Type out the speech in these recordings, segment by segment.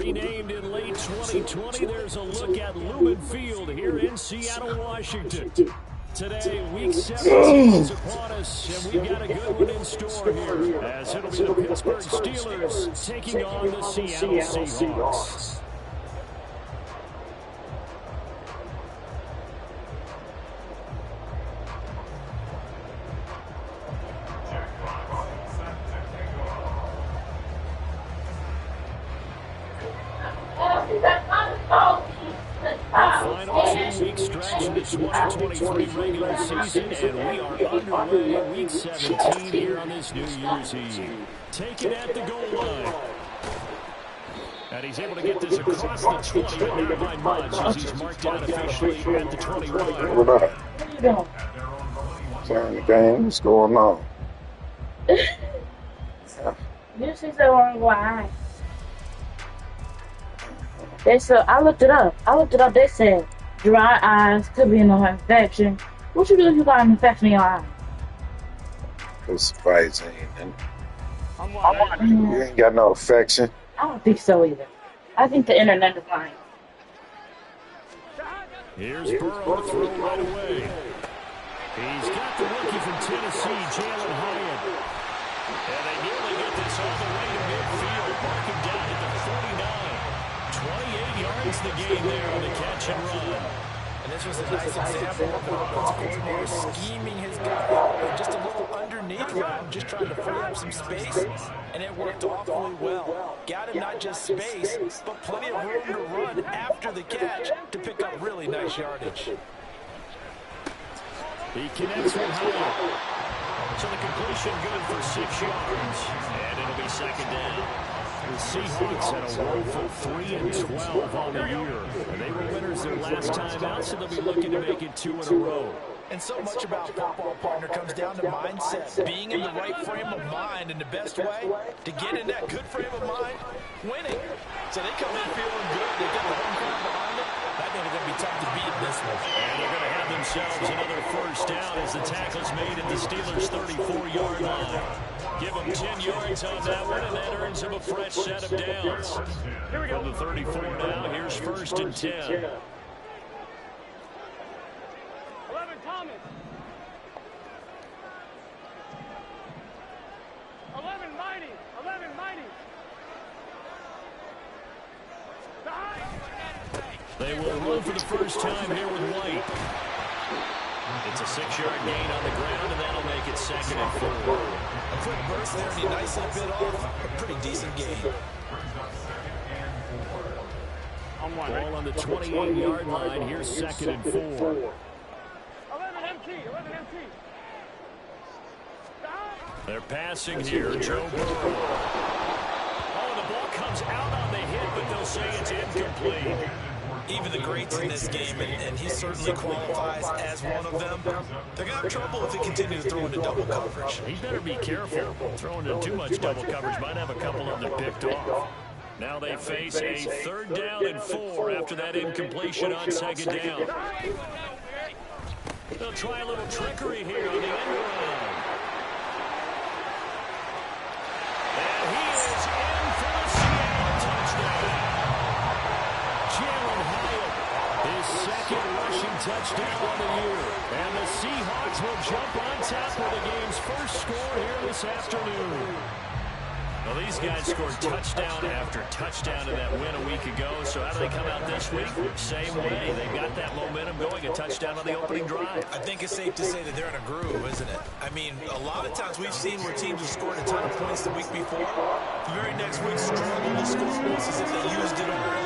Renamed in late 2020, there's a look at Lumen Field here in Seattle, Washington. Today, Week 17 is upon us, and we've got a good one in store here, as it'll be the Pittsburgh Steelers taking on the Seattle Seahawks. Final 2-week stretch of the 2023 regular season, and we are underway Week 17 here on this New Year's Eve. Take it at the goal line. And he's able to get this across the 20, but not by much as he's marked out officially at the 21. What up? Playing the game, what's going on? You see so long why? They said, I looked it up. They said dry eyes could be an infection. What you do if you got an infection in your eye? Cause fights ain't. You ain't got no affection. I don't think so either. I think the internet is lying. Here's Burrow to throw right away. He's got the rookie from Tennessee, Jalen Hyatt. And they nearly get this all the way to midfield, marking down at the 49. 28 yards the game there on the catch and run. And this was a nice example of an offensive coordinator scheming his guy out just a little underneath route, just trying to free up some space, and it worked awfully well. Got him not just space, but plenty of room to run after the catch to pick up really nice yardage. He connects with Hyatt. So the completion good for 6 yards, and it'll be second down. The Seahawks had a woeful 3-12 on the year. And they were winners their last time out, so they'll be looking to make it 2 in a row. And so much about football, partner, comes down to mindset. Being in the right frame of mind, and the best way to get in that good frame of mind, winning. So they come in feeling good. They got the home crowd behind them. I think it's going to be tough to beat in this one. And they're going to have themselves another first down as the tackle's made at the Steelers' 34-yard line. Give them 10 yards on that one, and that earns them a fresh set of downs. From the 34 now, here's 1st and 10. 11 Thomas. 11 Mighty. 11 Mighty. They will run for the first time here with White. It's a 6-yard gain on the ground, and that'll make it 2nd and 4. A quick burst there, and he nicely bit off a pretty decent gain. Ball on the 28-yard line. Here's 2nd and 4. 11 MT. 11 MT. They're passing here. Joe Burrow. Oh, the ball comes out on the hit, but they'll say it's incomplete. Even the greats in this game, and he certainly qualifies as one of them, they're going to have trouble if they continue to throw into double coverage. He better be careful. Throwing into too much double coverage might have a couple of them picked off. Now they face a 3rd down and 4 after that incompletion on 2nd down. They'll try a little trickery here on the end around. And he is in for the Seattle touchdown. Jalen Hyatt, his 2nd rushing touchdown on the year. And the Seahawks will jump on top of the game's first score here this afternoon. Well, these guys scored touchdown after touchdown in that win a week ago. So how do they come out this week? Same way. They've got that momentum going, a touchdown on the opening drive. I think it's safe to say that they're in a groove, isn't it? I mean, a lot of times we've seen where teams have scored a ton of points the week before. The very next week struggle to score points as if they used it all.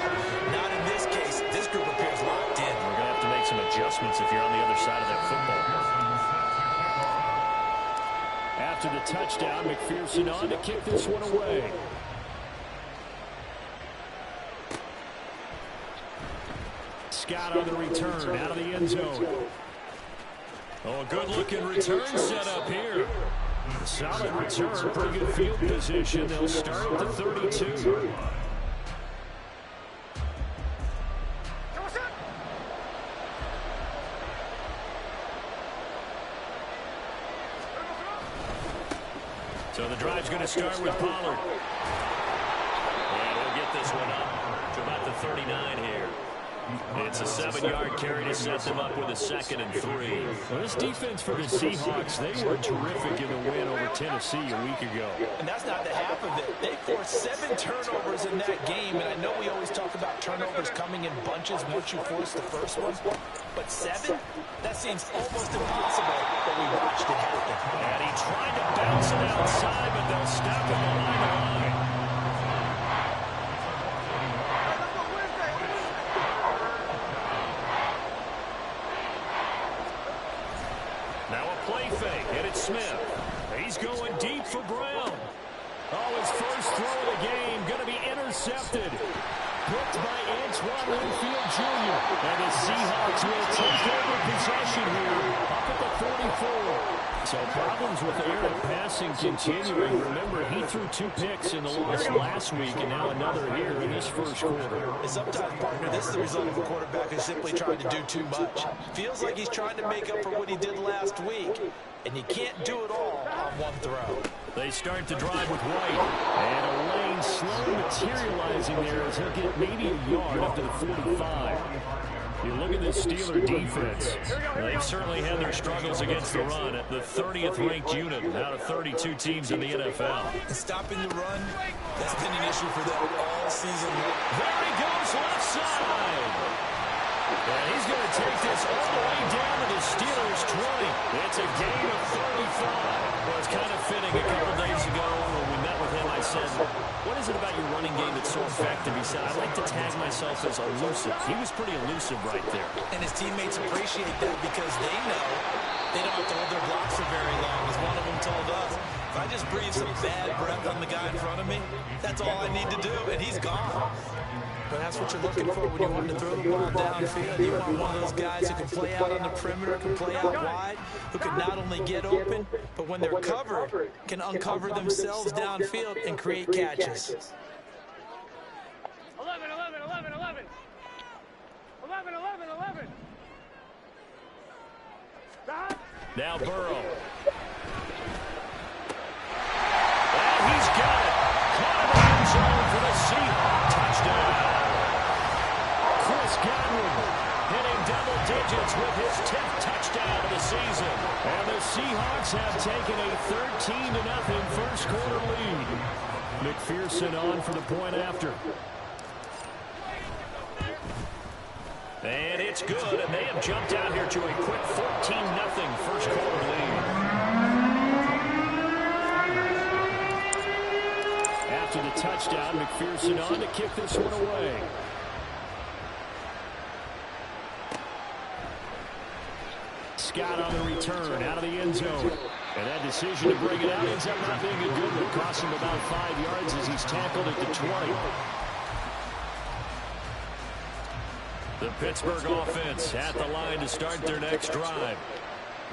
Not in this case. This group appears locked in. We're going to have to make some adjustments if you're on the other side of that football. After the touchdown, McPherson on to kick this one away. Scott on the return, out of the end zone. Oh, a good-looking return set up here. Solid return, pretty good field position. They'll start at the 32. So the drive's going to start with Pollard. And he'll get this one up. to about the 39 here. It's a 7-yard carry to set them up with a 2nd and 3. Well, this defense for the Seahawks, they were terrific in the win over Tennessee a week ago. And that's not the half of it. They forced 7 turnovers in that game, and I know we always talk about turnovers coming in bunches once you force the first one, but 7? That seems almost impossible, but we watched it happen. And he tried to bounce it outside, but they'll stop him behind the line. Now a play fake, and it's Smith. He's going deep for Brown. Oh, his first throw of the game going to be intercepted. Picked by Antoine Winfield Jr. And the Seahawks will take over possession here up at the 44. So problems with air and passing continuing. Remember, he threw 2 picks in the loss last week, and now another here in this first quarter. And sometimes, partner, this is the result of a quarterback who's simply trying to do too much. Feels like he's trying to make up for what he did last week, and you can't do it all on one throw. They start to drive with White, and a lane slowly materializing there as he'll get maybe a yard up to the 45. You look at this Steeler defense. They've certainly had their struggles against the run at the 30th ranked unit out of 32 teams in the NFL. And stopping the run, that's been an issue for them all season long. There he goes left side. And he's going to take this all the way down to the Steelers' 20. It's a gain of 35. Well, it's kind of fitting. A couple days ago when we met with him, I said, what is it about your running game that's so effective? He said, I like to tag myself as elusive. He was pretty elusive right there. And his teammates appreciate that because they know they don't have to hold their blocks for very long, as one of them told us. If I just breathe some bad breath on the guy in front of me, that's all I need to do, and he's gone. But that's what you're looking for when you want to throw the ball downfield. You want one of those guys who can play out on the perimeter, can play out wide, who can not only get open, but when they're covered, can uncover themselves downfield and create catches. 11, 11, 11, 11. 11, 11, 11. Now Burrow. And he's got it. Caught in the end zone for the Seahawks. Touchdown. Chris Godwin hitting double digits with his 10th touchdown of the season. And the Seahawks have taken a 13-0 first quarter lead. McPherson on for the point after. And it's good, and they have jumped out here to a quick 14-0 first quarter lead. After the touchdown, McPherson on to kick this one away. Scott on the return, out of the end zone. And that decision to bring it out ends up not being a good one. Cost him about 5 yards as he's tackled at the 20. The Pittsburgh offense at the line to start their next drive.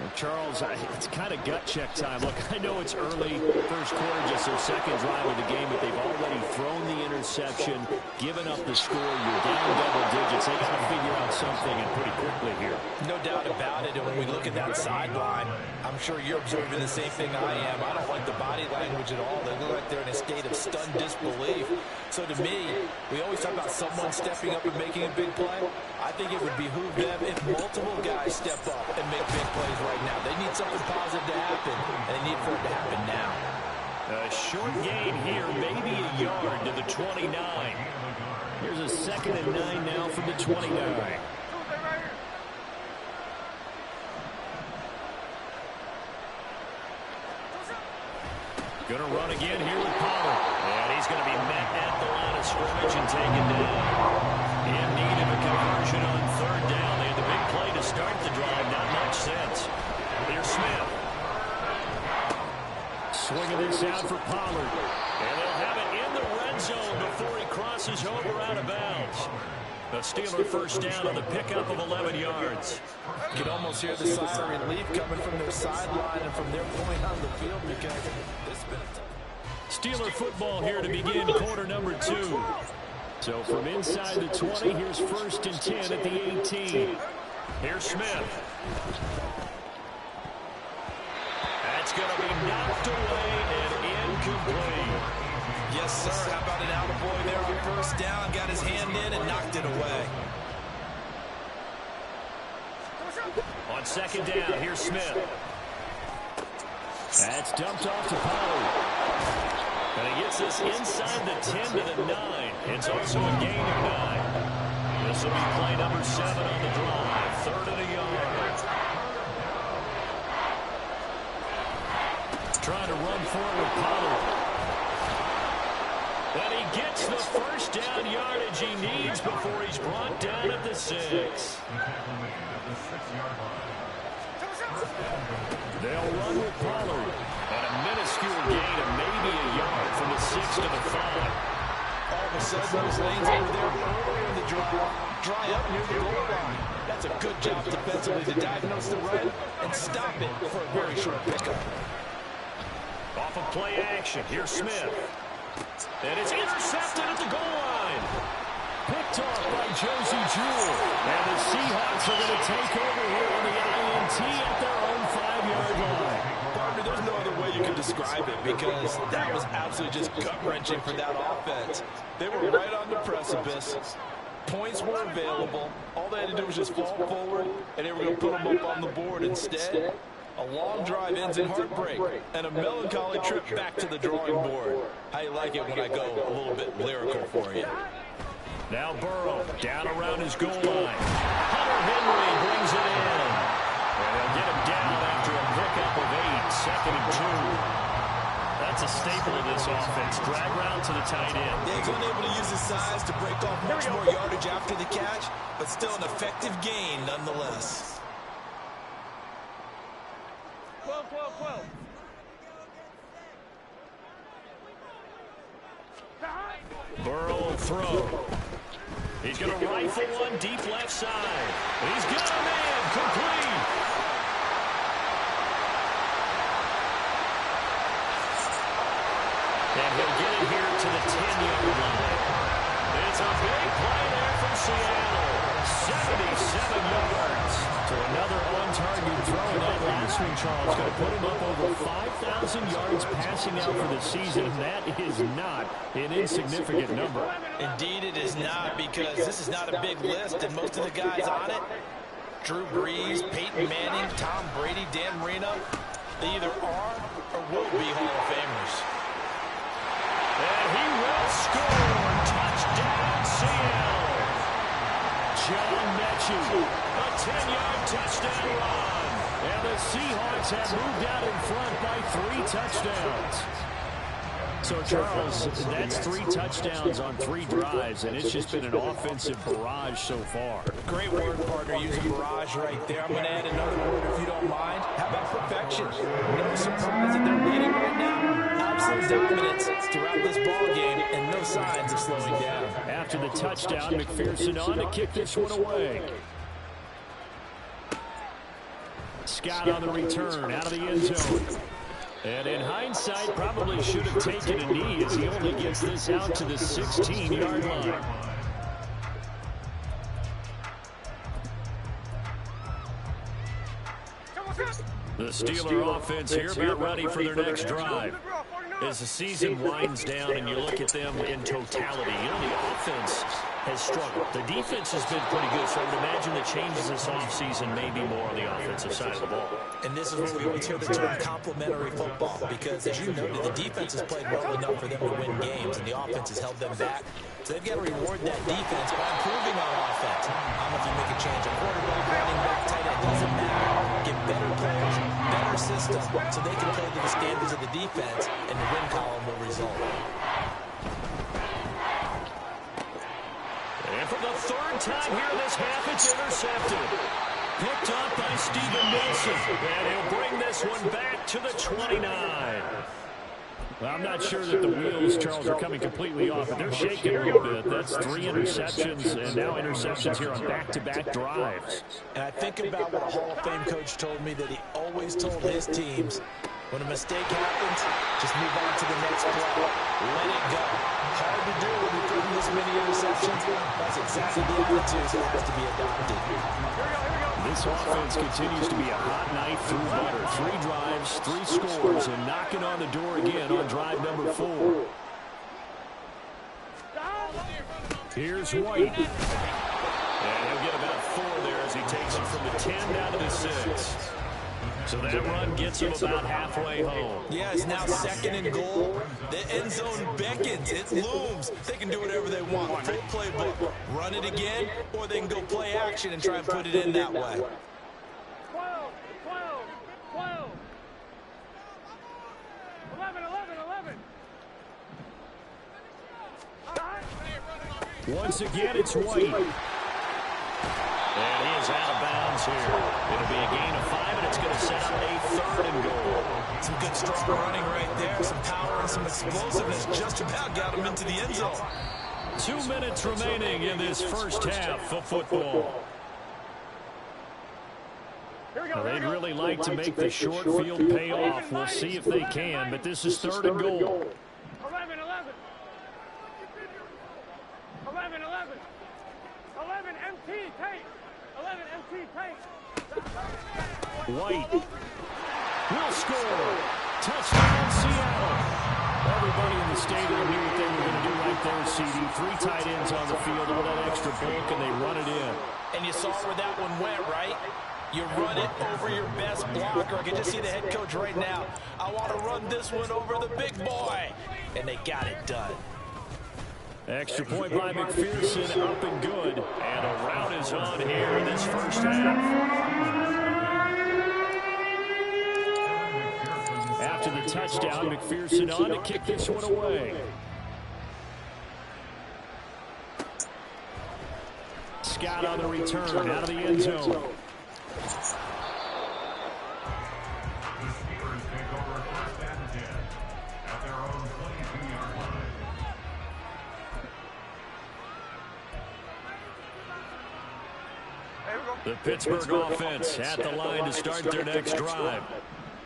Well, Charles, it's kind of gut check time. Look, I know it's early, first quarter, just their second drive of the game, but they've already thrown the interception, given up the score. You're down double digits. They got to figure out something and pretty quickly here. No doubt about it. And when we look at that sideline, I'm sure you're observing the same thing I am. I don't like the body language at all. They look like they're in a state of stunned disbelief. So to me, we always talk about someone stepping up and making a big play. I think it would behoove them if multiple guys step up and make big plays right now. They need something positive to happen, and they need for it to happen now. A short gain here, maybe a yard to the 29. Here's a 2nd and 9 now from the 29. Going to run again here with Pollard. And he's going to be met at the line of scrimmage and taken down. In need of a conversion on 3rd down. They had the big play to start the drive. Not much sense. Here's Smith. Swinging this out for Pollard. And they'll have it in the red zone before he crosses over out of bounds. A Steeler first down on the pickup of 11 yards. You can almost hear the sigh of relief coming from their sideline and from their point on the field because this has been a tough. Steeler football here to begin quarter number 2. So from inside the 20, here's 1st and 10 at the 18. Here's Smith. That's going to be knocked away and incomplete. Yes, sir. How about an attaboy there on first down? Got his hand in and knocked it away. On second down, here's Smith. That's dumped off to Pollard. And he gets us inside the 10 to the 9. It's also a gain of 9. This will be play number 7 on the drive. 3rd and a yard. Trying to run forward with Pollard. And he gets the first down yardage he needs before he's brought down at the 6. They'll run with Pollard. And a minuscule gain of maybe a yard from the 6 to the 5. All of a sudden, those lanes over there earlier in the drive dry up near the goal line. That's a good job defensively to diagnose the run and stop it for a very short pickup. Off of play action, here's Smith. And it's intercepted at the goal line. Picked off by Josie Jewell. And the Seahawks are going to take over here on the INT at their own 5-yard line. Partner, there's no other way you can describe it because that was absolutely just gut-wrenching for that offense. They were right on the precipice. Points were available. All they had to do was just fall forward, and they were going to put them up on the board. Instead, a long drive ends in heartbreak and a melancholy trip back to the drawing board. How you like it when I go a little bit lyrical for you? Now Burrow down around his goal line. Hunter Henry brings it in. And they'll get him down after a pickup of 8. 2nd and 2. That's a staple of this offense. Drag route to the tight end. Yeah, he's unable to use his size to break off much more yardage after the catch, but still an effective gain nonetheless. 12, 12, 12. Burrow will throw. He's going to rifle one deep left side. He's got a man complete. And he'll get it here to the 10-yard line. It's a big play there from Seattle. 77 yards to another on-target throw. And that last one, Charles, going to put him up over 5,000 yards passing out for the season. That is not an insignificant number. Indeed it is not, because this is not a big list, and most of the guys on it, Drew Brees, Peyton Manning, Tom Brady, Dan Marino, they either are or will be Hall of Famers. And he will score. Touchdown, Seattle. John Mechie, a 10-yard touchdown run. And the Seahawks have moved out in front by 3 touchdowns. So, Charles, that's 3 touchdowns on 3 drives, and it's just been an offensive barrage so far. Great word, partner. Use a barrage right there. I'm going to add another word if you don't mind. How about perfection? No surprise that they're leading right now. Absolute dominance throughout this ball game, and no signs of slowing down. After the touchdown, McPherson on to kick this one away. Scott on the return, out of the end zone. And in hindsight, probably should have taken a knee as he only gets this out to the 16-yard line. The Steeler offense here about ready for their next drive. As the season winds down and you look at them in totality, the offense has struggled. The defense has been pretty good, so I would imagine the changes this offseason may be more on the offensive side of the ball. And this is where we always hear the term complementary football, because as you noted, the defense has played well enough for them to win games, and the offense has held them back. So they've got to reward that defense by improving on offense. I don't know if you make a change of quarterback, running back, tight end, doesn't matter. Get better players, better system, so they can play to the standards of the defense, and the win column will result. And for the 3rd time here in this half, it's intercepted. Picked up by Steven Nelson. And he'll bring this one back to the 29. Well, I'm not sure that the wheels, Charles, are coming completely off, but they're shaking a little bit. That's 3 interceptions, and now interceptions here on back-to-back drives. And I think about what a Hall of Fame coach told me that he always told his teams, when a mistake happens, just move on to the next play. Let it go. Hard to do when you're throwing this many interceptions. That's exactly the attitude that has to be adopted. This offense continues to be a hot knife through butter. 3 drives, 3 scores, and knocking on the door again on drive number 4. Here's White. And he'll get about 4 there as he takes it from the 10 down to the 6. So that run gets him about halfway home. Yeah, it's now 2nd and goal. The end zone beckons. It looms. They can do whatever they want. Full playbook. Run it again, or they can go play action and try and put it in that way. 12, 12, 12. 11, 11, 11. Once again, it's White. And he is out of bounds here. It'll be a gain of 5, and it's going to set up a 3rd and goal. Some good strong running right there. Some power and some explosiveness just about got him into the end zone. 2 minutes remaining in this first half of football. Now, they'd really like to make the short field pay off. We'll see if they can, but this is 3rd and goal. 11, 11. 11, 11. 11, MT, take. 11, MT, take. White will score. Touchdown, Seattle. Everybody in the stadium knew what they were going to do right there, CD. 3 tight ends on the field, all that extra bulk, and they run it in. And you saw where that one went, right? You run it over your best blocker. I can just see the head coach right now. I want to run this one over the big boy. And they got it done. Extra point by McPherson, up and good. And a rout is on here in this first half. After the touchdown, McPherson on to kick this one away. Scott on the return out of the end zone. The Pittsburgh offense at the line to start their next drive.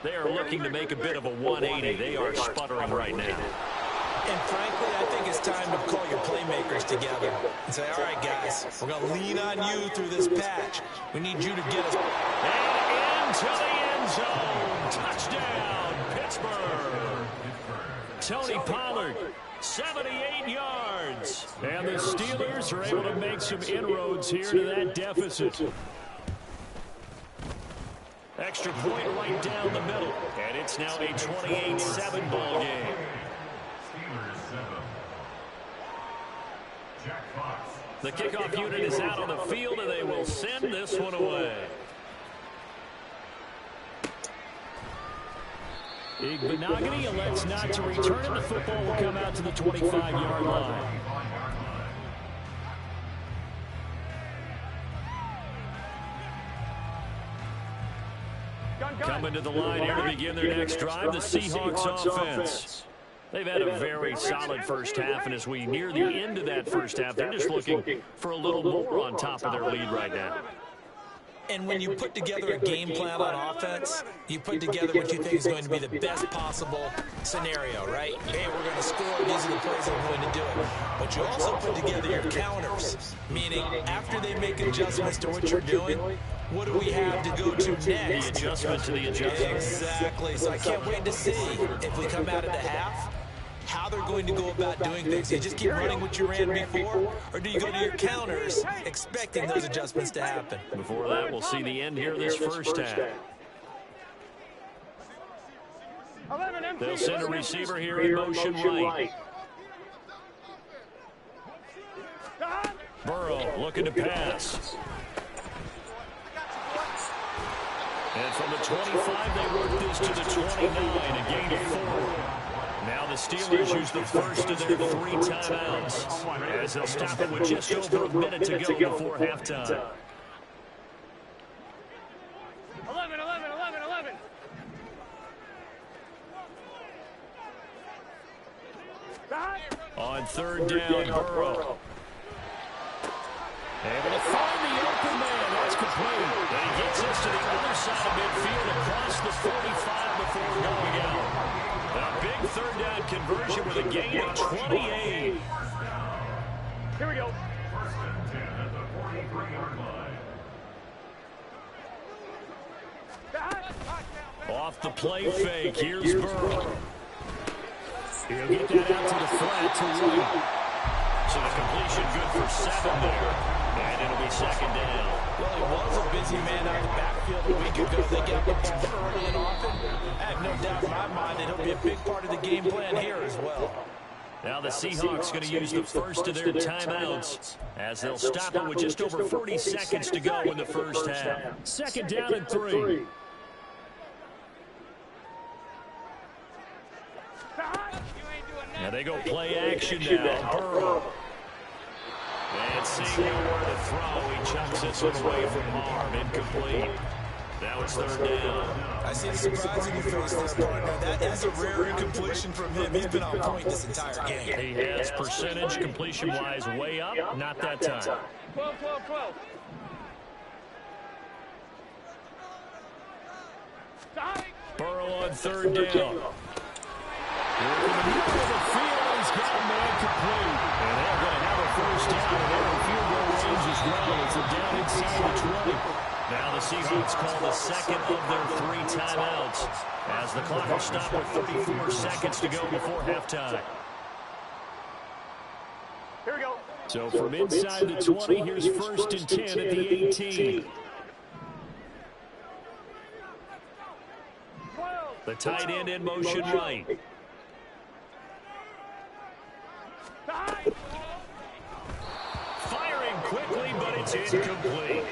They are looking to make a bit of a 180. They are sputtering right now. And frankly, I think it's time to call your playmakers together and say, all right, guys, we're going to lean on you through this patch. We need you to get us. And into the end zone. Touchdown, Pittsburgh. Tony Pollard, 78 yards. And the Steelers are able to make some inroads here to that deficit. Extra point right down the middle. And it's now a 28-7 ball game. The kickoff unit is out on the field, and they will send this one away. Igbenogany elects not to return it. The football will come out to the 25-yard line. Coming to the line here to begin their next drive, the Seahawks offense. They've had a very solid first half, and as we near the end of that first half, they're just looking for a little more on top of their lead right now. And when you put together a game plan on offense, you put together what you think is going to be the best possible scenario, right? Hey, we're going to score. These are the plays that we're going to do it. But you also put together your counters, meaning after they make adjustments to what you're doing, what do we have to go to next? The adjustment to the adjustment. Exactly. So I can't wait to see if we come out of the half, how they're going to go about doing things. Do you just keep running what you ran before, or do you go to your counters expecting those adjustments to happen? Before that, we'll see the end here of this first half. They'll send a receiver here in motion right. Burrow looking to pass. And from the 25, they work this to the 29, a gain of 4. Now the Steelers use the first of their 3 timeouts as they'll stop it with just over a minute to go before halftime. 11, 11, 11, 11. On 3rd down, Burrow. Able to find the open man. That's complete. And he gets us to the other side of midfield across the 45 before going out. A big 3rd down conversion with a gain of 28. Here we go. Off the play fake, here's Burrow. He'll get that out to the flat to White. So the completion good for 7 there. And it'll be second down. Well, he was a busy man out of the backfield a week ago. They got the ball early and often. I have no doubt in my mind that he'll be a big part of the game plan here as well. Now the Seahawks going to use the first of their timeouts as they'll stop it with just over 40 seconds to go in the first half. Second down and 3. Now they go play action now. Burrow. And seeing nowhere to throw, he chucks this one away from harm. Incomplete. Now it's third down. I see the surprise in your face there, partner. That's a rare incompletion from him. He's been on point this entire game. He has percentage completion-wise way up. Not that time. 12, 12, 12. Burrow on third down. Working the middle of the field, he's got a man complete. And they're going to have a first down. And they're in field goal range as well. It's a down inside the 20. Now the Seahawks call the second of their 3 timeouts as the clock will stop with 34 seconds to go before halftime. Here we go. So from inside the 20, here's first and 10 at the 18. The tight end in motion right. Firing quickly, but it's incomplete.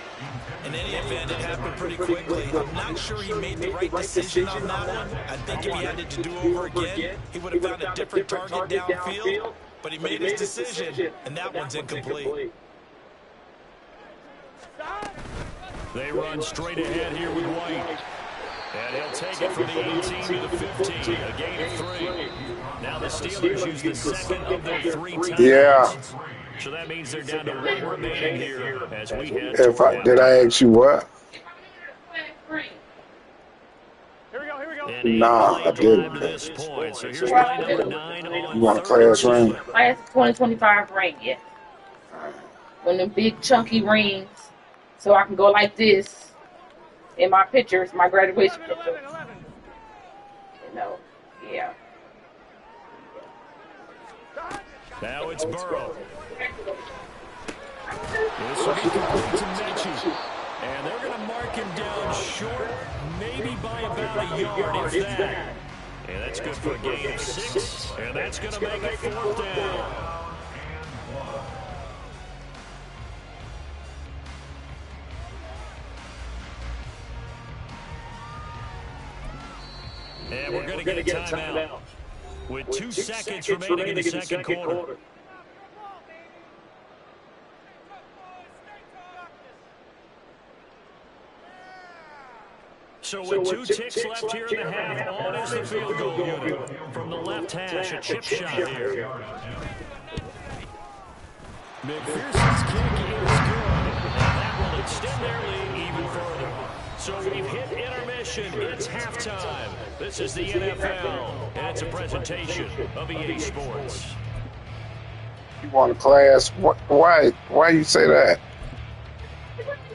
In any event, it happened pretty quickly. I'm not sure he made the right decision on that one. I think if he had it to do over again, he would have found a different target downfield. But he made his decision, and that one's incomplete. They run straight ahead here with White. And he'll take it from the 18 to the 15, a gain of 3. Now the Steelers use the second of their 3 timeouts. Yeah. So that means they're down to 1 remaining here as we head Did I ask you what? Here we go, here we go. And Nah, I didn't. to this point. So here's play number 9 on You want a class ring? Class 2025 ring, yeah. One of them big chunky rings, so I can go like this in my pictures, my graduation 11, picture. 11, 11. You know, yeah. Now it's Burrow. This will be complete to Mechie. And they're going to mark him down short, maybe by about a yard, if that. And that's good for a gain of 6. And that's going to make it 4th down. And we're going to get a timeout with 2 seconds remaining in the second quarter. So with 2 ticks left here in the half, on is the field goal unit. From the left hash, a chip shot here. McPherson's kick is good. And that will extend their lead even further. So we've hit intermission. It's halftime. This is the NFL, and it's a presentation of EA Sports. You want a class? Why you say that?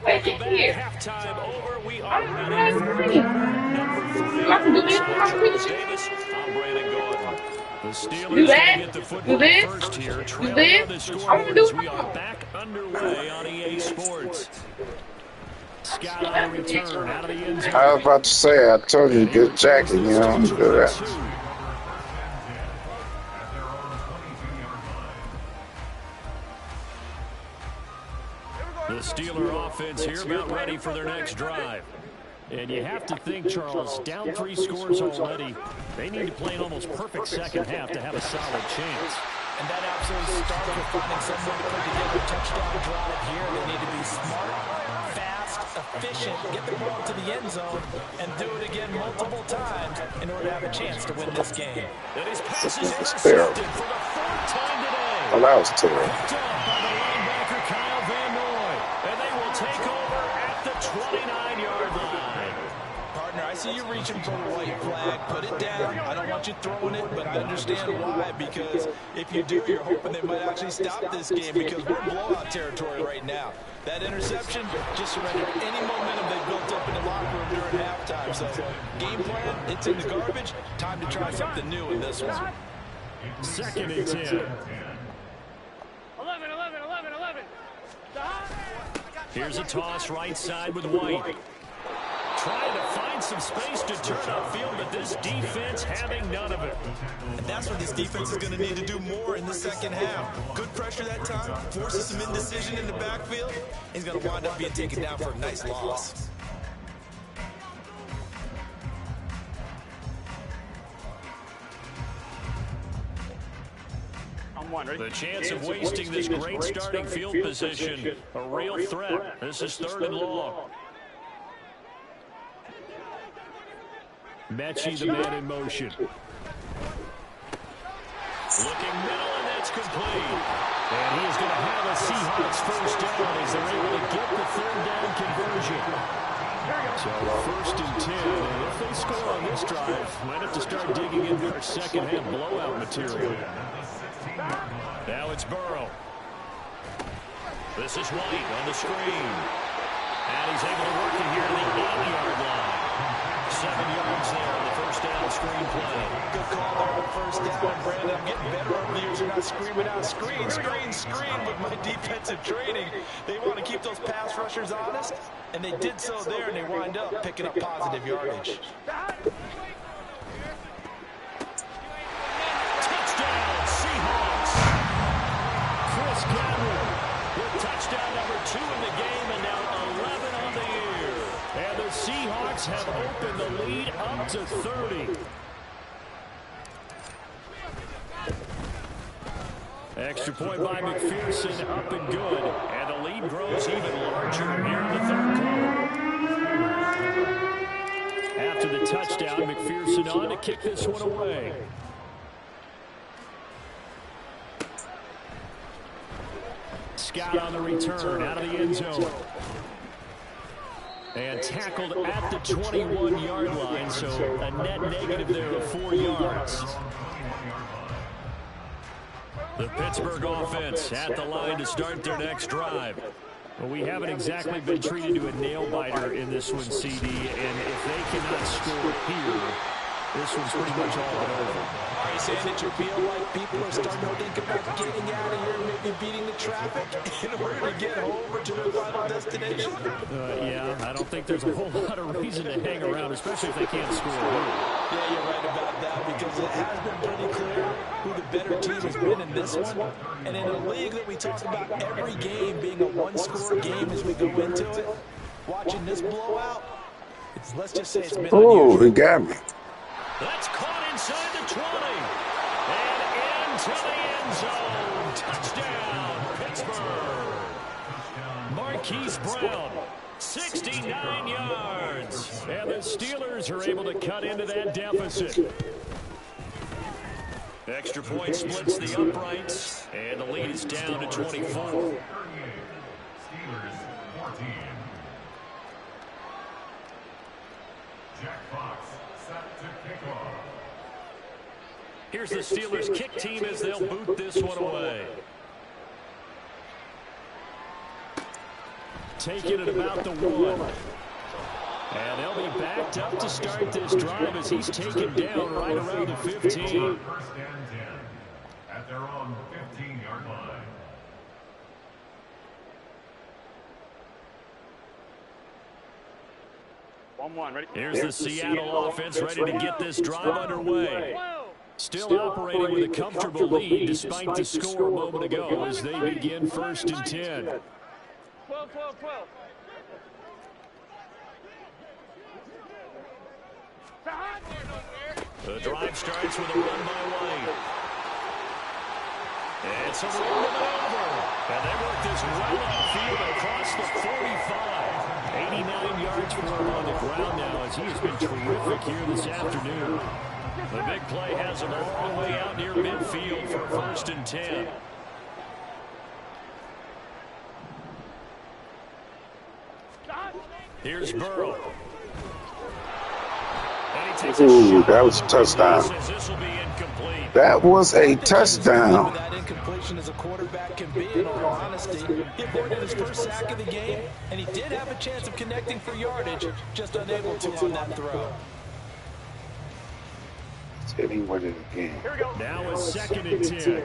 Welcome back. Halftime over. We are ready for I can do this. Davis. I'm Brandon Gordon. The Steelers Do that. get the football Do this. first here, Do trailing this. on the I scoreboard wanna do as we it. are back underway on EA Sports. Scott on the return out of the end zone. I was about to say, I told you to get Jackie, you don't do that. The Steeler offense here about ready for their next drive. And you have to think, Charles, down 3 scores already. They need to play an almost perfect second half to have a solid chance. And that absolutely starts with finding someone to put together a touchdown drive here. They need to be smart, fast, efficient, get the ball to the end zone, and do it again multiple times in order to have a chance to win this game. And his pass is That's terrible. intercepted for the 4th time today. Well, that was terrible. Picked up by the linebacker Kyle Van Noy. And they will take over at the 29-yard line. Partner, I see you reaching for the white flag. Put it down. I don't want you throwing it, but I understand why. Because if you do, you're hoping they might actually stop this game because we're blowout territory right now. That interception just surrendered any momentum they built up in the locker room during halftime. So, game plan, it's in the garbage. Time to try something new in this one. 2nd and 10. Here's a toss right side with White. Trying to find some space to turn upfield, but this defense having none of it. And that's what this defense is going to need to do more in the second half. Good pressure that time, forces some indecision in the backfield. He's going to wind up being taken down for a nice loss. The chance of wasting this great starting field position, a real threat. This is 3rd and long. Mechie, the man in motion. Looking middle, and that's complete. And he is going to have a Seahawks first down as they're able to get the 3rd down conversion. So 1st and 10, and if they score on this drive, might have to start digging into their second half blowout material. Now it's Burrow. This is White on the screen. And he's able to work it here to the 8-yard line. 7 yards there on the first down screen play. Good call there on first down, Brandon. I'm getting better over the years. You're not screaming out screen, screen, screen with my defensive training. They want to keep those pass rushers honest, and they did so there, and they wind up picking up positive yardage. Touchdown, Seahawks. Chris Cameron with touchdown number 2 in the game, and now 11 on the year. And the Seahawks have opened the lead up to 30. Extra point by McPherson, up and good. And the lead grows even larger here in the 3rd quarter. After the touchdown, McPherson on to kick this one away. Scott on the return, out of the end zone. And tackled at the 21-yard line, so a net negative there of 4 yards. The Pittsburgh offense at the line to start their next drive. Well, we haven't exactly been treated to a nail-biter in this one, CD, and if they cannot score here, this one's pretty much all but over. Are you saying that you feel like people are starting to think about getting out of here and maybe beating the traffic in order to get over to their final destination? Yeah, I don't think there's a whole lot of reason to hang around, especially if they can't score. Yeah, you're right about that, because it has been pretty clear who the better team has been in this one. And in a league that we talk about every game being a one-score game as we go into it, watching this blowout, let's just say it's been unusual. He got me. That's caught inside the 20. And into the end zone. Touchdown, Pittsburgh. Marquise Brown, 69 yards. And the Steelers are able to cut into that deficit. Extra point splits the uprights. And the lead is down to 24. Here's the Steelers kick team as they'll boot this one away. Taking it about the 1. And they'll be backed up to start this drive as he's taken down right around the 15. First and 10 at their own 15-yard line. Here's the Seattle offense ready to get this drive underway. Still operating with a comfortable lead despite the score a moment ago as they begin 1st and 10. 12, 12, 12. The drive starts with a run by White. It's a roll of it over. And they work this well upfield across the 45. 89 yards for him on the ground now as he has been terrific here this afternoon. The big play has him all the way out near midfield for 1st and 10. Here's Burrow. Ooh, that was a touchdown. That was a touchdown. That incompletion as a quarterback can be, in all honesty. He avoided his first sack of the game, and he did have a chance of connecting for yardage, just unable to on that throw. Let's hit him with it again. Now a 2nd and 10.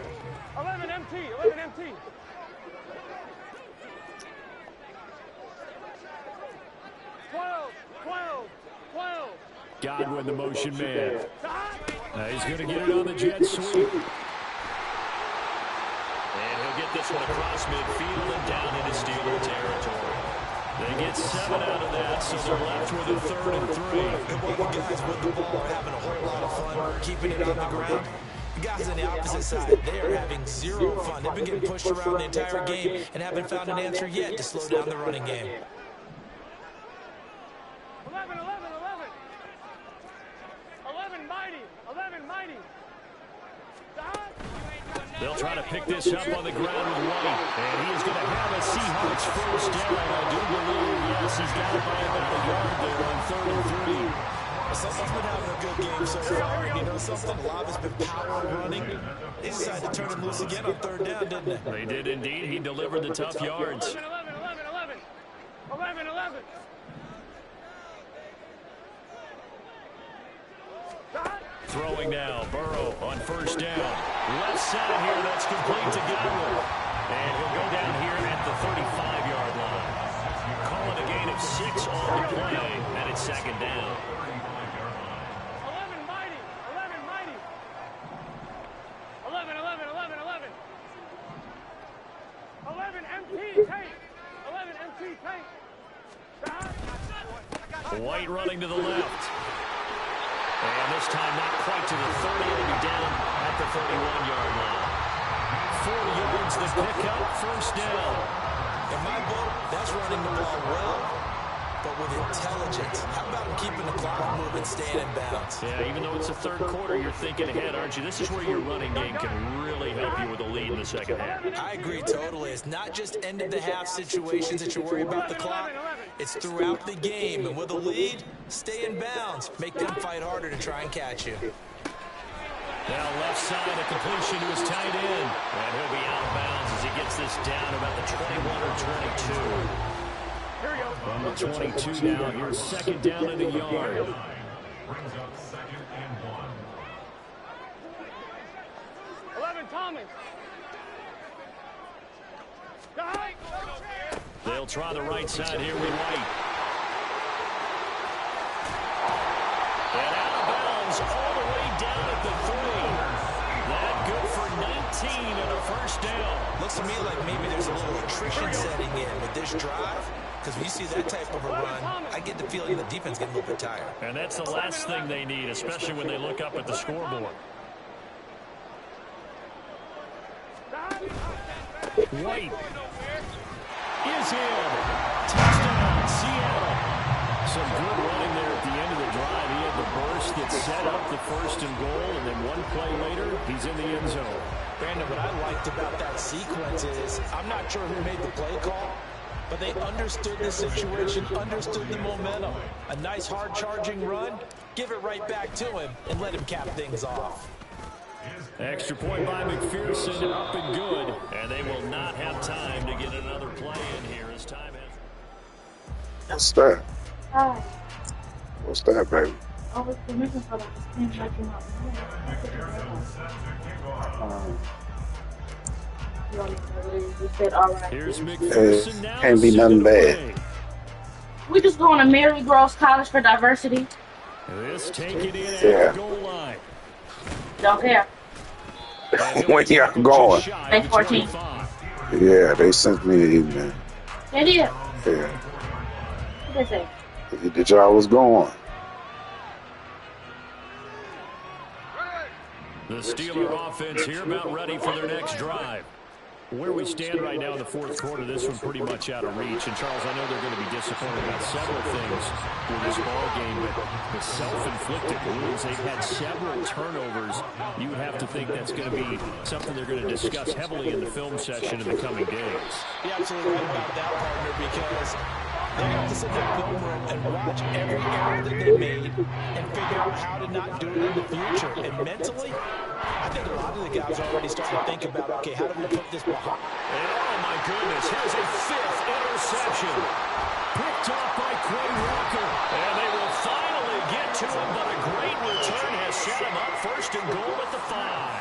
11 MT, 11 MT. Godwin, the motion man. He's going to get it on the jet sweep. And he'll get this one across midfield and down into Steeler territory. They get 7 out of that, so they're left with a 3rd and 3. And while the guys with the ball are having a whole lot of fun keeping it on the ground, the guys on the opposite side, they are having zero fun. They've been getting pushed around the entire game and haven't found an answer yet to slow down the running game. 11, 11, 11. 11 mighty. 11 mighty. They'll try to pick this up on the ground with White. And he is going to have a Seahawks first down. I do believe, yes, he's got it by about a yard there on 3rd and 3. Someone's been having a good game so far, and you know something? Love has been power running. They decided to turn him loose again on 3rd down, didn't they? They did indeed. He delivered the tough yards. 11, 11, 11. 11, 11. Throwing now, Burrow on 1st down. Left side here, that's complete to Godwin. And he'll go down here at the 35-yard line. Calling a gain of 6 on the play, and it's 2nd down. 11 mighty. 11 mighty. 11, 11, 11, 11. 11 MT tank. 11 MT tank. White running to the left. And this time not quite to the 30. It'll be down at the 31-yard line. 4 yards the pickup, 1st down. In my book, that's running the ball well, but with intelligence. How about keeping the clock moving, staying in bounds? Yeah, even though it's the 3rd quarter, you're thinking ahead, aren't you? This is where your running game can really help you with a lead in the 2nd half. I agree totally. It's not just end-of-the-half situations that you worry about the clock. It's throughout the game. And with a lead, stay in bounds. Make them fight harder to try and catch you. Now left side, a completion to his tight end. And he'll be out of bounds as he gets this down about the 21 or 22. From the 22 now, here's 2nd down and a yard. Brings up 2nd and 1. 11 Thomas. They'll try the right side here with White. And out of bounds all the way down at the 3. That good for 19 and a 1st down. Looks to me like maybe there's a little attrition setting in with this drive. Because when you see that type of a run, I get the feeling the defense getting a little bit tired. And that's the last thing they need, especially when they look up at the scoreboard. White is in. Touchdown, Seattle. Some good running there at the end of the drive. He had the burst that set up the 1st and goal, and then one play later, he's in the end zone. Brandon, what I liked about that sequence is, I'm not sure who made the play call, but they understood the situation, understood the momentum. A nice hard-charging run, give it right back to him, and let him cap things off. Extra point by McPherson, up and good. And they will not have time to get another play in here as time has. What's that? Hi. What's that, baby? I was permission for that. It seems like you're not. You said all right. Here's McPherson now. Can't be nothing bad. We just going to Mary Groves College for diversity. This taken in at Yeah. the goal line. Don't care. Where y'all going? May 14. Yeah, they sent me an email. They did. Yeah. What they say? Did y'all was going? The Steeler offense here about ready for their next drive. Where we stand right now in the 4th quarter, this one pretty much out of reach. And, Charles, I know they're going to be disappointed about several things with this ball game, but the self-inflicted wounds, they've had several turnovers. You would have to think that's going to be something they're going to discuss heavily in the film session in the coming days. You're absolutely right about that, partner, because they have to sit in the film room and watch every error that they made and figure out how to not do it in the future. And mentally, I think a lot of the guys are already starting to think about, okay, how do we put this behind? And oh my goodness, here's a 5th interception. Picked off by Quay Walker. And they will finally get to him, but a great return has set him up 1st and goal at the 5.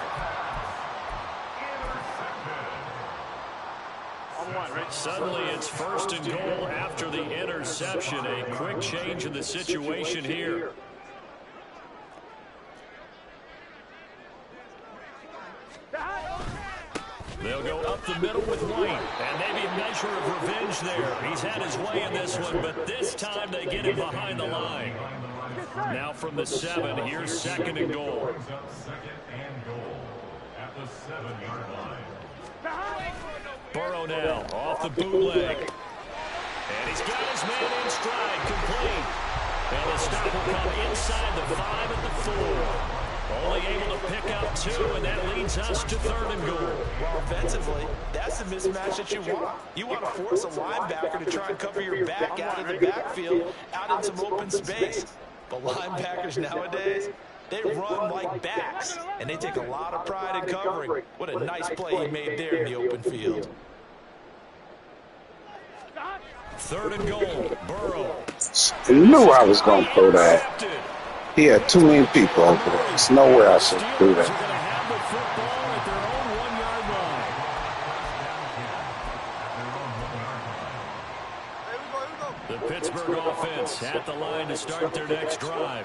Suddenly it's 1st and goal after the interception. A quick change in the situation here. the middle with White. And maybe a measure of revenge there. He's had his way in this one, but this time they get him behind the line. Now from the 7, here's 2nd and goal. Second and goal at the 7-yard line. Burrow now off the bootleg. And he's got his man in stride, complete. And the stop will come inside the 5 at the 4. Only able to pick up 2, and that leads us to 3rd and goal. Well, offensively, that's the mismatch that you want. You want to force a linebacker to try and cover your back out of the backfield, out in some open space. But linebackers nowadays, they run like backs, and they take a lot of pride in covering. What a nice play he made there in the open field. 3rd and goal, Burrow. I knew I was going to throw that. He had too many people over there. There's no way I should do that. The Pittsburgh offense at the line to start their next drive.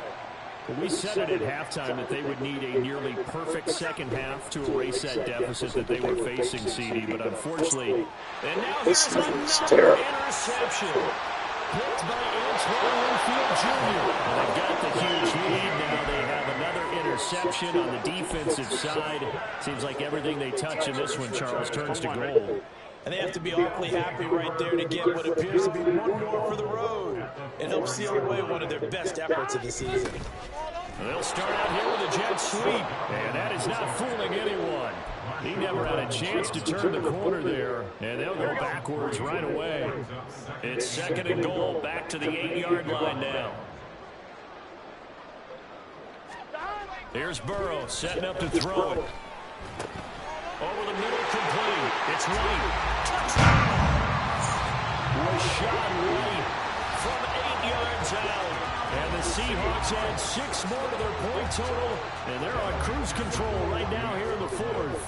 We said it at halftime that they would need a nearly perfect second half to erase that deficit that they were facing, CD, but unfortunately, and now This here's is another terrible. interception. Picked by Antoine Winfield Jr. And they've got the huge lead. Now they have another interception on the defensive side. Seems like everything they touch in this one, Charles, turns to goal. And they have to be awfully happy right there to get what appears to be one more for the road. It helps seal away one of their best efforts of the season. They'll start out here with a jet sweep, and that is not fooling anyone. He never had a chance to turn the corner there, and they'll go backwards right away. It's 2nd and goal, back to the 8-yard line now. Here's Burrow setting up to throw it. Over the middle, complete. It's White. Touchdown! Rashad White from 8 yards out. And the Seahawks add 6 more to their point total. And they're on cruise control right now here in the 4th.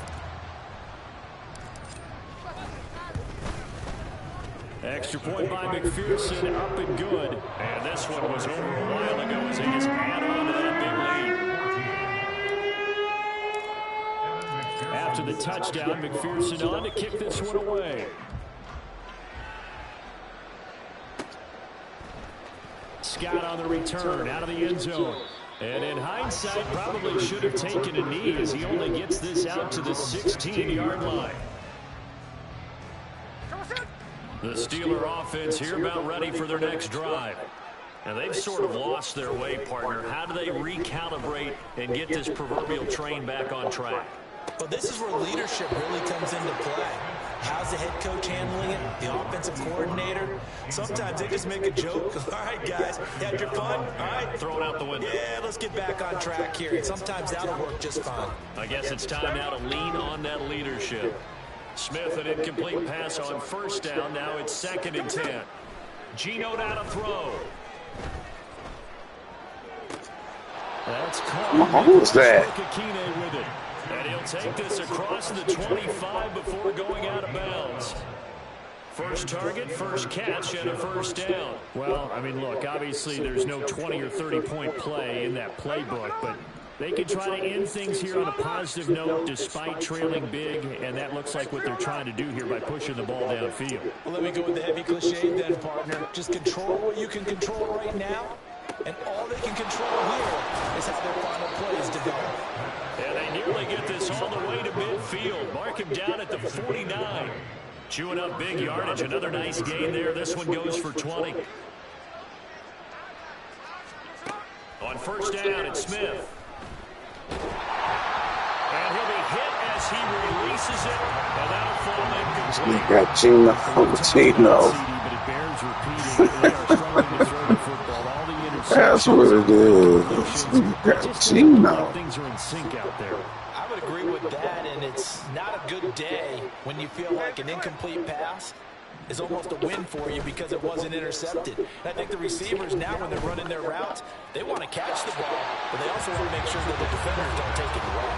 Extra point by McPherson, up and good. And this one was over a while ago as they just add on to that big lead. After the touchdown, McPherson on to kick this one away. Scott on the return, out of the end zone. And in hindsight, probably should have taken a knee as he only gets this out to the 16-yard line. The Steeler offense here about ready for their next drive. And they've sort of lost their way, partner. How do they recalibrate and get this proverbial train back on track? Well, this is where leadership really comes into play. How's the head coach handling it? The offensive coordinator? Sometimes they just make a joke. All right, guys, you had your fun? All right. Throw it out the window. Yeah, let's get back on track here. And sometimes that'll work just fine. I guess it's time now to lean on that leadership. Smith, an incomplete pass on 1st down. Now it's 2nd and 10. Geno down to throw. That's caught. Who was that? With it. And he'll take this across the 25 before going out of bounds. First target, first catch, and a 1st down. Well, I mean, look, obviously there's no 20 or 30-point play in that playbook, but they can try to end things here on a positive note despite trailing big, and that looks like what they're trying to do here by pushing the ball downfield. Well, let me go with the heavy cliche then, partner. Just control what you can control right now, and all they can control here is how their final plays develop. And they nearly get this all the way to midfield. Mark him down at the 49. Chewing up big yardage. Another nice gain there. This one goes for 20. On 1st down, it's Smith. And he'll be hit as he releases it. And that'll fall incomplete. We got Geno. But it bears repeating. They are struggling to throw the football. All the interceptions. That's what it is. We got Geno. Things are in sync out there. I would agree with that, and it's not a good day when you feel like an incomplete pass is almost a win for you because it wasn't intercepted. And I think the receivers now, when they're running their routes, they want to catch the ball, but they also want to make sure that the defenders don't take it away.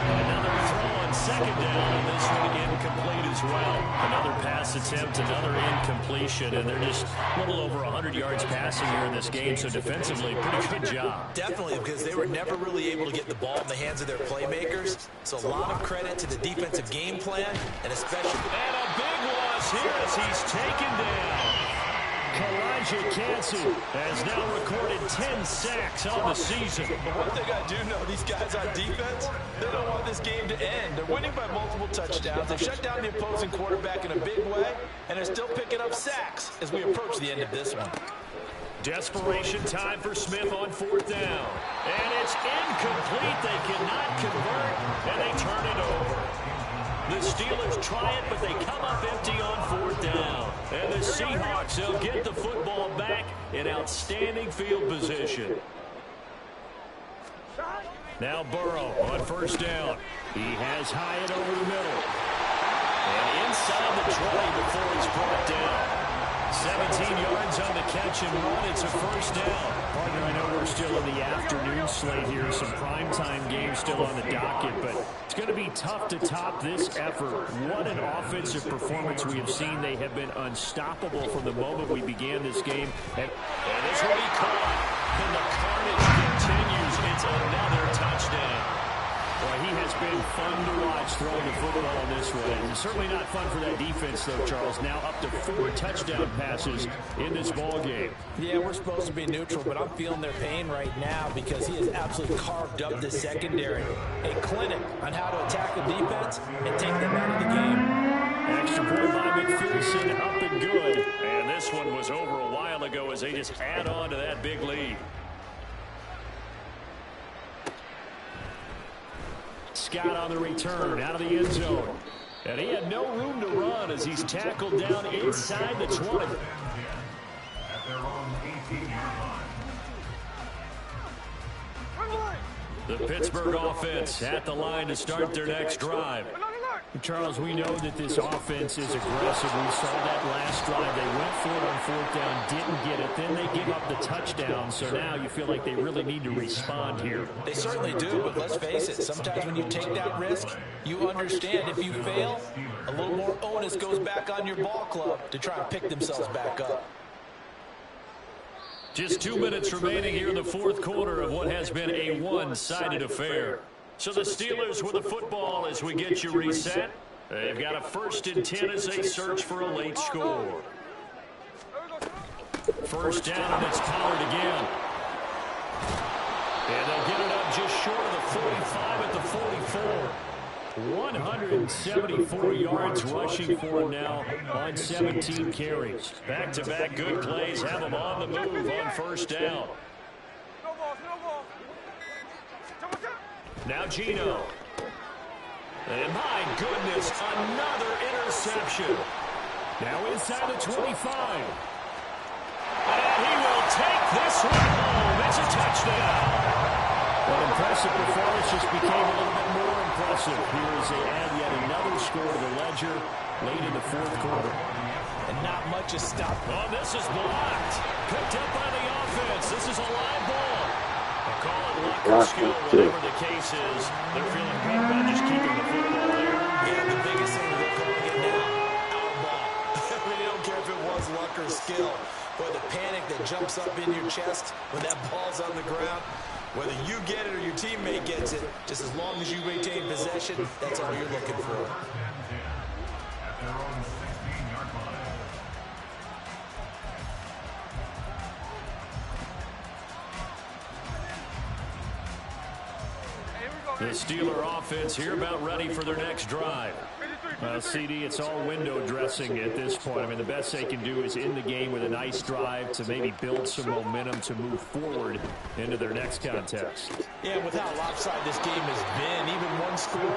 Another throw on second down, and this one incomplete as well. Another pass attempt, another incompletion, and they're just a little over 100 yards passing here in this game, so defensively, pretty good job. Definitely, because they were never really able to get the ball in the hands of their playmakers, so a lot of credit to the defensive game plan, and especially... And a big loss here as he's taken down. Kalijah Kancey has now recorded 10 sacks on the season. But one thing I do know, these guys on defense, they don't want this game to end. They're winning by multiple touchdowns. They've shut down the opposing quarterback in a big way, and they're still picking up sacks as we approach the end of this one. Desperation time for Smith on fourth down. And it's incomplete. They cannot convert, and they turn it over. The Steelers try it, but they come up empty on fourth down. And the Seahawks, they'll get the football back in outstanding field position. Now Burrow on first down. He has Hyatt over the middle. And inside the 20 before he's brought down. 17 yards on the catch and run. It's a first down. Partner, I know we're still in the afternoon slate here. Some primetime games still on the docket, but it's going to be tough to top this effort. What an offensive performance we have seen. They have been unstoppable from the moment we began this game. And this will be caught. And the carnage continues. It's another touchdown. Well, he has been fun to watch throwing the football in this one. And certainly not fun for that defense, though, Charles. Now up to 4 touchdown passes in this ball game. Yeah, we're supposed to be neutral, but I'm feeling their pain right now because he has absolutely carved up the secondary. A clinic on how to attack the defense and take them out of the game. Extra point by McPherson, up and good. And this one was over a while ago as they just add on to that big lead. Scott on the return, out of the end zone. And he had no room to run as he's tackled down inside the 20. At their own 18-yard line. The Pittsburgh offense at the line to start their next drive. Charles, we know that this offense is aggressive. We saw that last drive. They went for it on fourth down, didn't get it. Then they give up the touchdown. So now you feel like they really need to respond here. They certainly do, but let's face it. Sometimes when you take that risk, you understand if you fail, a little more onus goes back on your ball club to try and pick themselves back up. Just 2 minutes remaining here in the fourth quarter of what has been a one-sided affair. So the Steelers with the football as we get you reset. They've got a 1st and 10 as they search for a late score. First down, and it's Pollard again. And they'll get it up just short of the 45 at the 44. 174 yards rushing for him now on 17 carries. Back-to-back good plays have him on the move on first down. Now Gino. And my goodness, another interception. Now inside the 25. And he will take this one home. It's a touchdown. That impressive performance just became a little bit more impressive. Here as they add yet another score to the ledger late in the fourth quarter. And not much is stopped. Oh, this is blocked. Picked up by the offense. This is a live ball. Call it luck or skill, whatever the case is. They're feeling good about just keeping the football there. Yeah, the biggest thing they're calling it now, our ball. I mean, they don't care if it was luck or skill. But the panic that jumps up in your chest when that ball's on the ground, whether you get it or your teammate gets it, just as long as you retain possession, that's all you're looking for. At their own 16-yard line. The Steeler offense here about ready for their next drive. CD, it's all window dressing at this point. I mean, the best they can do is in the game with a nice drive to maybe build some momentum to move forward into their next contest. Yeah, with how lopsided this game has been, even one score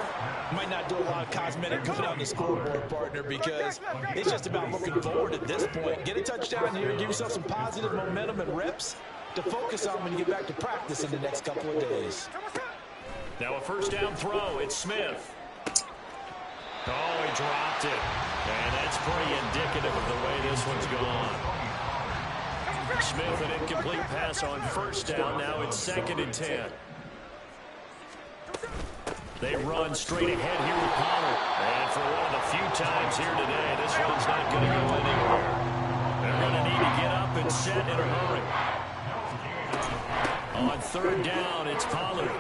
might not do a lot of cosmetic good on the scoreboard, partner, because it's just about looking forward at this point. Get a touchdown here, give yourself some positive momentum and reps to focus on when you get back to practice in the next couple of days. Now a first down throw. It's Smith. Oh, he dropped it. And that's pretty indicative of the way this one's gone. Smith, an incomplete pass on first down. Now it's 2nd and 10. They run straight ahead here with Pollard. And for one of the few times here today, this one's not going to go anywhere. They're going to need to get up and set in a hurry. On 3rd down, it's Pollard.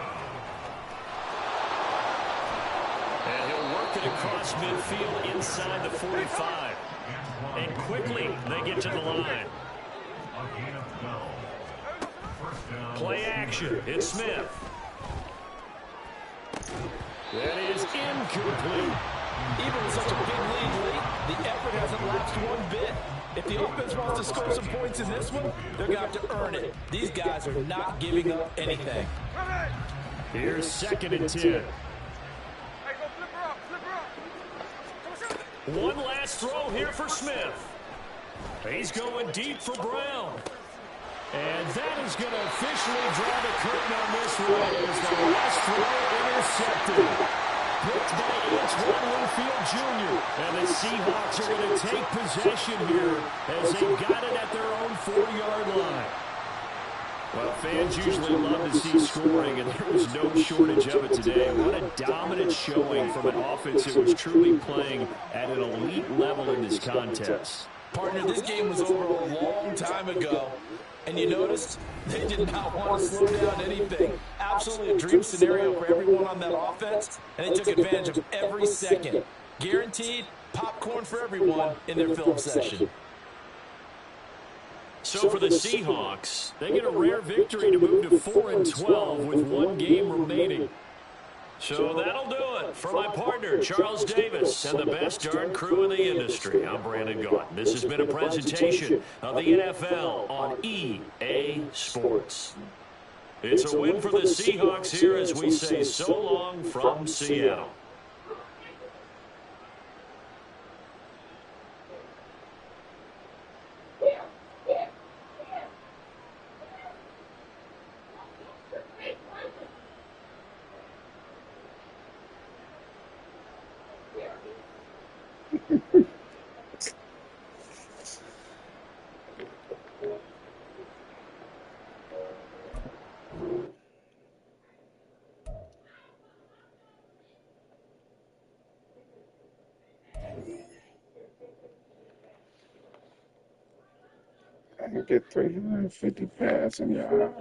And he'll work it across midfield inside the 45. And quickly, they get to the line. Play action. It's Smith. That is incomplete. Even with such a big lead late, the effort hasn't lapsed one bit. If the offense wants to score some points in this one, they're going to have to earn it. These guys are not giving up anything. Here's 2nd and 10. One last throw here for Smith. He's going deep for Brown. And that is going to officially draw the curtain on this one as the last throw intercepted. Picked by Antoine Winfield Jr. And the Seahawks are going to take possession here as they got it at their own 40-yard line. Well, fans usually love to see scoring, and there was no shortage of it today. What a dominant showing from an offense that was truly playing at an elite level in this contest. Partner, this game was over a long time ago. And you noticed they did not want to slow down anything. Absolutely a dream scenario for everyone on that offense, and they took advantage of every second. Guaranteed popcorn for everyone in their film session. So for the Seahawks, they get a rare victory to move to 4-12 with one game remaining. So that'll do it for my partner, Charles Davis, and the best darn crew in the industry. I'm Brandon Gaunt. This has been a presentation of the NFL on EA Sports. It's a win for the Seahawks here as we say so long from Seattle. I can get 350 passing yards.